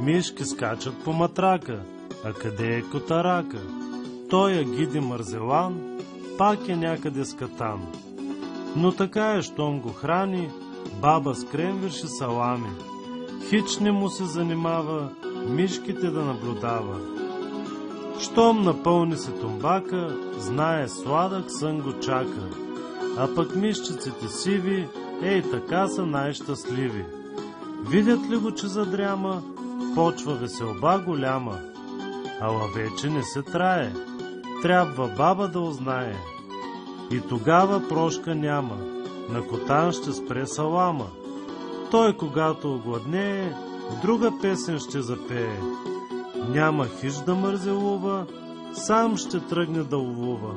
Мишки скачат по матрака, а къде е котарака? Той я гиди мързелан, пак е някъде скатан. Но така е, щом го храни, баба с кремвирши салами. Хич не му се занимава, мишките да наблюдава. Щом напълни се тумбака, знае сладък сън го чака. А пък мишчиците сиви, ей така са най-щастливи. Видят ли го, че задряма, почва веселба голяма. Ала вече не се трае, трябва баба да узнае. И тогава прошка няма, на Котан ще спре салама. Той, когато огладнее, друга песен ще запее. Няма хищ да мързелува, сам ще тръгне да ловува.